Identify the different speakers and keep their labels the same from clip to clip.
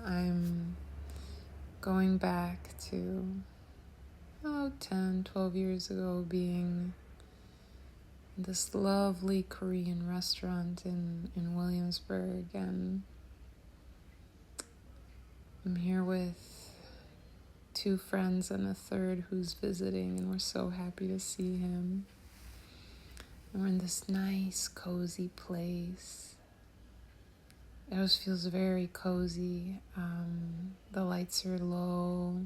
Speaker 1: I'm going back to 10, 12 years ago, being in this lovely Korean restaurant in Williamsburg, and I'm here with 2 friends and a third who's visiting, and we're so happy to see him. And we're in this nice, cozy place. It always feels very cozy. The lights are low,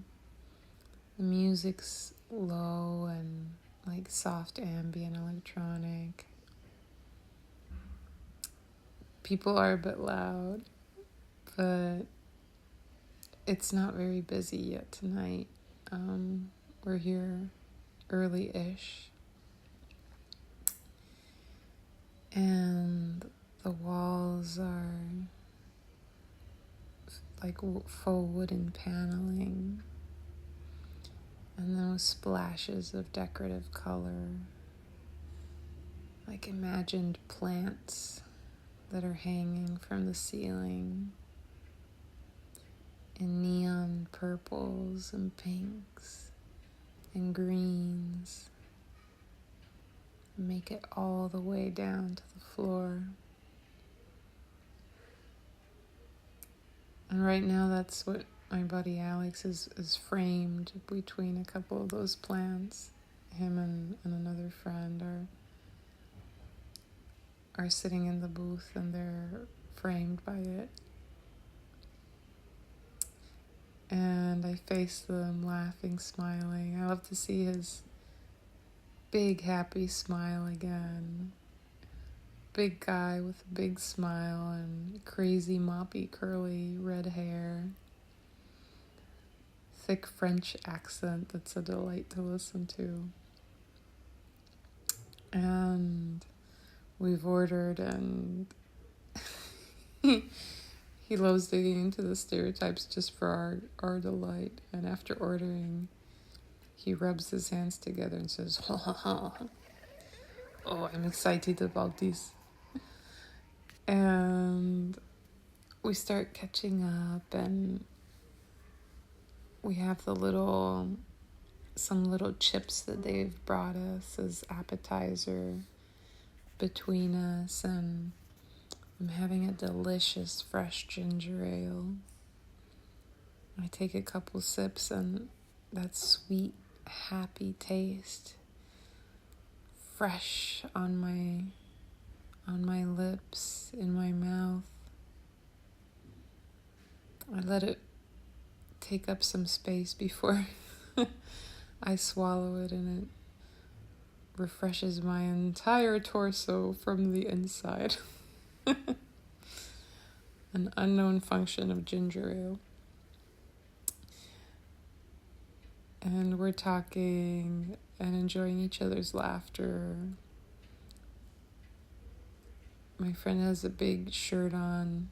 Speaker 1: the music's low and like soft ambient electronic. People are a bit loud, but it's not very busy yet tonight. We're here early-ish. And the walls are like faux wooden paneling, and those splashes of decorative color, like imagined plants that are hanging from the ceiling in neon purples and pinks and greens. Make it all the way down to the floor. And right now that's what my buddy Alex is framed between a couple of those plants. Him and another friend are sitting in the booth, and they're framed by it. And I face them laughing, smiling. I love to see his big happy smile again. Big guy with a big smile and crazy moppy curly red hair. Thick French accent that's a delight to listen to. And we've ordered, and he loves digging into the stereotypes just for our delight. And after ordering, he rubs his hands together and says, "Ha ha ha. Oh, I'm excited about this." And we start catching up, and we have some little chips that they've brought us as appetizer between us, and I'm having a delicious fresh ginger ale. I take a couple sips, and that sweet, happy taste, fresh on my lips, in my mouth. I let it take up some space before I swallow it, and it refreshes my entire torso from the inside. An unknown function of ginger ale. And we're talking and enjoying each other's laughter. My friend has a big shirt on,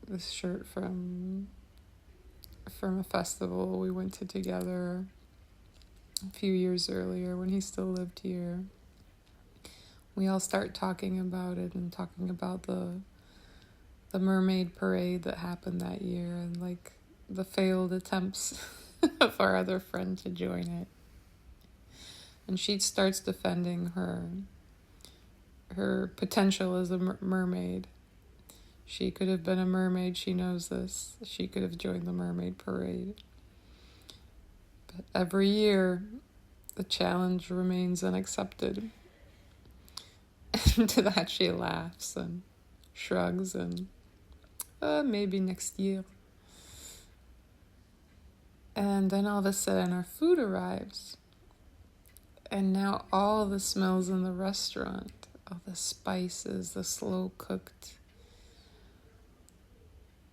Speaker 1: this shirt from a festival we went to together a few years earlier when he still lived here. We all start talking about it and talking about the mermaid parade that happened that year, and like the failed attempts of our other friend to join it. And she starts defending her potential as a mermaid. She could have been a mermaid, she knows this. She could have joined the mermaid parade. But every year, the challenge remains unaccepted. And to that she laughs and shrugs and maybe next year. And then all of a sudden our food arrives. And now all the smells in the restaurant, all the spices, the slow cooked,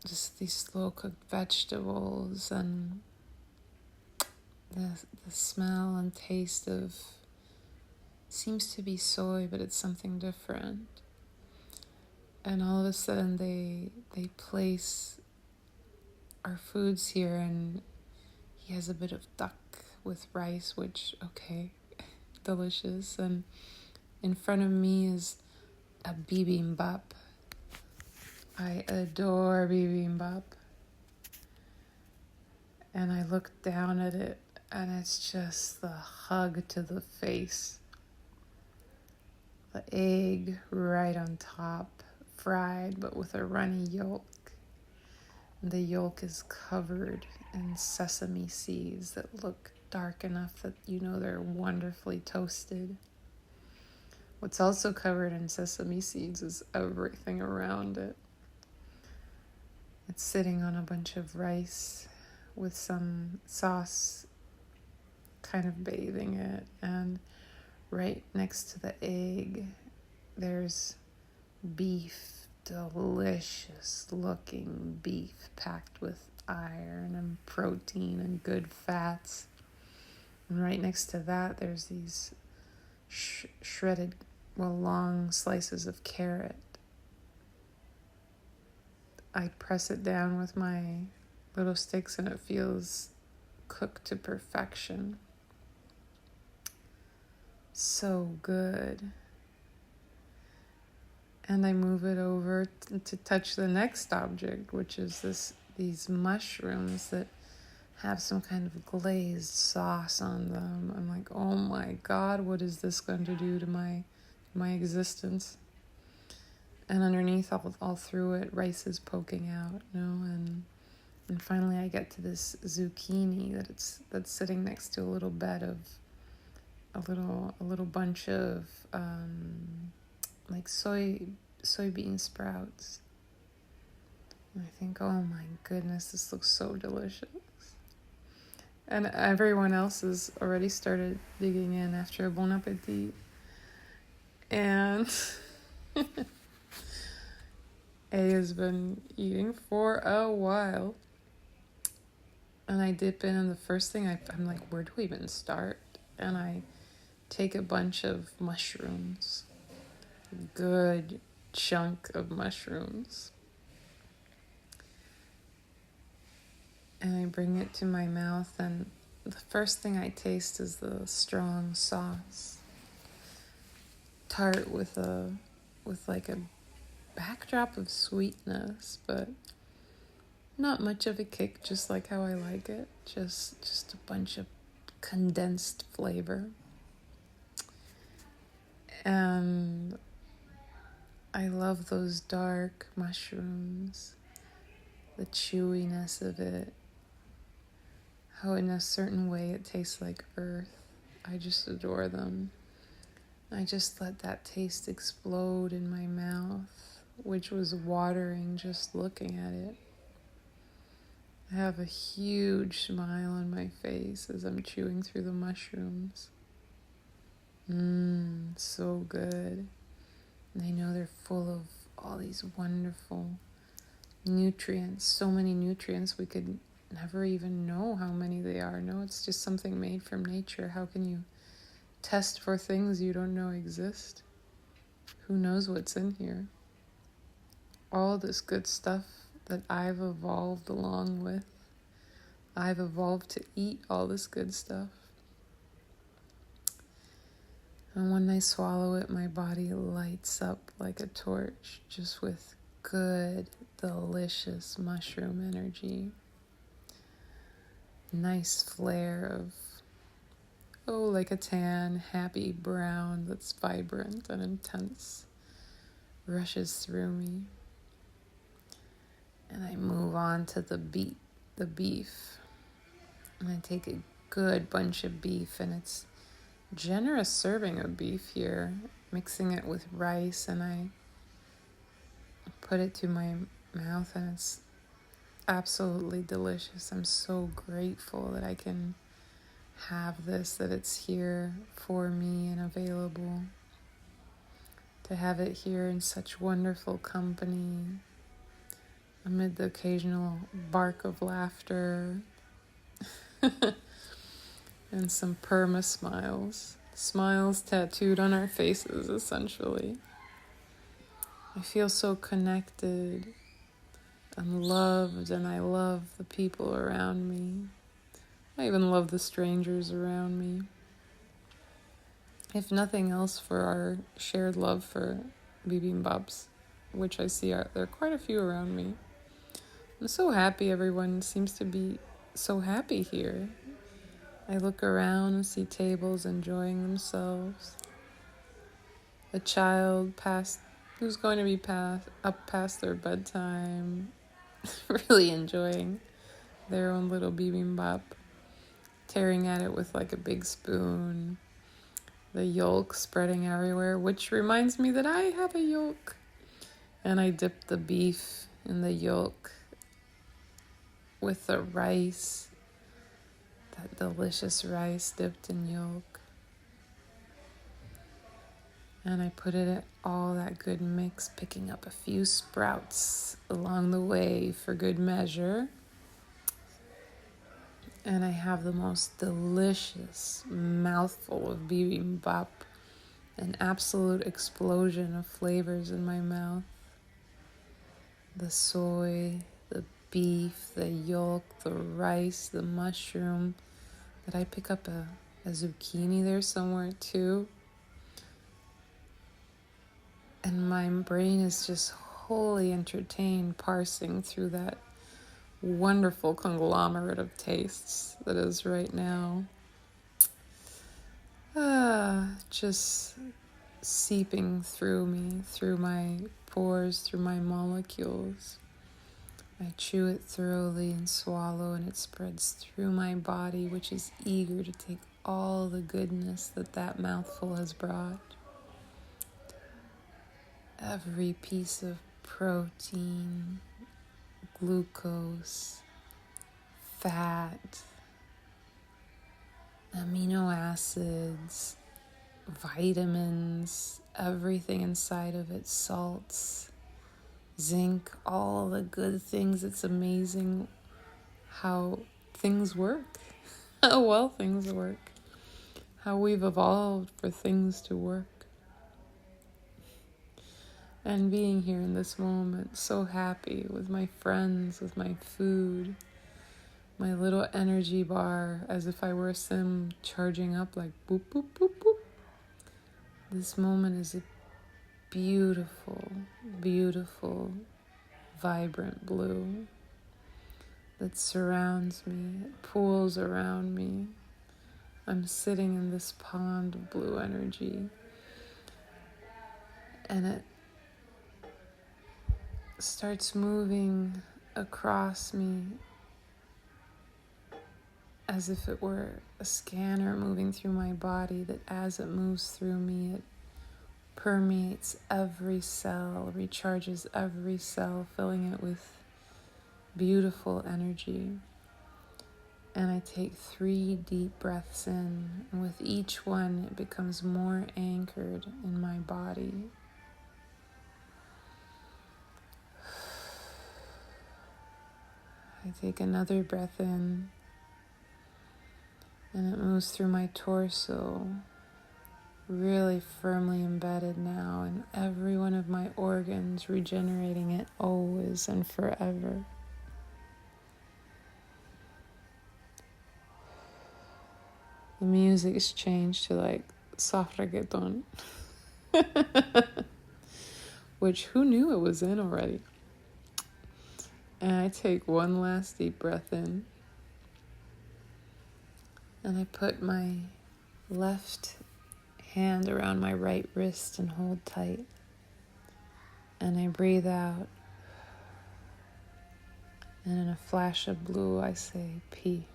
Speaker 1: just these slow cooked vegetables, and the smell and taste of, seems to be soy, but it's something different. And all of a sudden they place our foods here, and he has a bit of duck with rice, which, okay, delicious. And in front of me is a bibimbap. I adore bibimbap. And I look down at it, and it's just the hug to the face. The egg right on top, fried, but with a runny yolk. And the yolk is covered in sesame seeds that look dark enough that you know they're wonderfully toasted. What's also covered in sesame seeds is everything around it. It's sitting on a bunch of rice with some sauce kind of bathing it, and right next to the egg there's beef, delicious looking beef packed with iron and protein and good fats. And right next to that there's these shredded, long slices of carrot. I press it down with my little sticks and it feels cooked to perfection. So good. And I move it over to touch the next object, which is these mushrooms that have some kind of glazed sauce on them. I'm like, oh my God, what is this going to do to my existence? And underneath, all through it, rice is poking out, and finally I get to this zucchini that's sitting next to a little bed of a little bunch of like soybean sprouts. And I think, oh my goodness, this looks so delicious. And everyone else has already started digging in after bon appetit. And A has been eating for a while. And I dip in, and the first thing I'm like, where do we even start? And I take a bunch of mushrooms, a good chunk of mushrooms, and I bring it to my mouth, and the first thing I taste is the strong sauce, tart with like a backdrop of sweetness, but not much of a kick, just like how I like it. Just a bunch of condensed flavor. And I love those dark mushrooms, the chewiness of it, how in a certain way it tastes like earth. I just adore them. I just let that taste explode in my mouth, which was watering just looking at it. I have a huge smile on my face as I'm chewing through the mushrooms. So good. And I know they're full of all these wonderful nutrients, so many nutrients we could never even know how many they are. No, it's just something made from nature. How can you test for things you don't know exist? Who knows what's in here? All this good stuff that I've evolved along with. I've evolved to eat all this good stuff. And when I swallow it, my body lights up like a torch, just with good, delicious mushroom energy. Nice flare of, like a tan, happy brown that's vibrant and intense, rushes through me. And I move on to the beef. And I take a good bunch of beef, and it's generous serving of beef here, mixing it with rice, and I put it to my mouth, and it's absolutely delicious. I'm so grateful that I can have this, that it's here for me and available, to have it here in such wonderful company, amid the occasional bark of laughter and some perma smiles tattooed on our faces, essentially. I feel so connected and loved, and I love the people around me. I even love the strangers around me. If nothing else, for our shared love for bibimbaps, which I see there are quite a few around me. I'm so happy everyone seems to be so happy here. I look around and see tables enjoying themselves. A child who's going to be up past their bedtime, really enjoying their own little bibimbap, tearing at it with like a big spoon, the yolk spreading everywhere, which reminds me that I have a yolk. And I dip the beef in the yolk with the rice, that delicious rice dipped in yolk. And I put it at all that good mix, picking up a few sprouts along the way for good measure. And I have the most delicious mouthful of bibimbap, an absolute explosion of flavors in my mouth. The soy, the beef, the yolk, the rice, the mushroom. Did I pick up a zucchini there somewhere too? And my brain is just wholly entertained, parsing through that wonderful conglomerate of tastes that is right now. Just seeping through me, through my pores, through my molecules. I chew it thoroughly and swallow, and it spreads through my body, which is eager to take all the goodness that mouthful has brought. Every piece of protein, glucose, fat, amino acids, vitamins, everything inside of it, salts, zinc, all the good things. It's amazing how things work, how well things work, how we've evolved for things to work. And being here in this moment, so happy with my friends, with my food, my little energy bar, as if I were a sim charging up like boop, boop, boop, boop. This moment is a beautiful, beautiful, vibrant blue that surrounds me, it pools around me. I'm sitting in this pond of blue energy, and it starts moving across me as if it were a scanner moving through my body, that as it moves through me, it permeates every cell, recharges every cell, filling it with beautiful energy. And I take 3 deep breaths in, and with each one, it becomes more anchored in my body. I take another breath in, and it moves through my torso, really firmly embedded now in every one of my organs, regenerating it always and forever. The music's changed to like soft reggaeton, which who knew it was in already? And I take one last deep breath in, and I put my left hand around my right wrist and hold tight. And I breathe out, and in a flash of blue I say, P.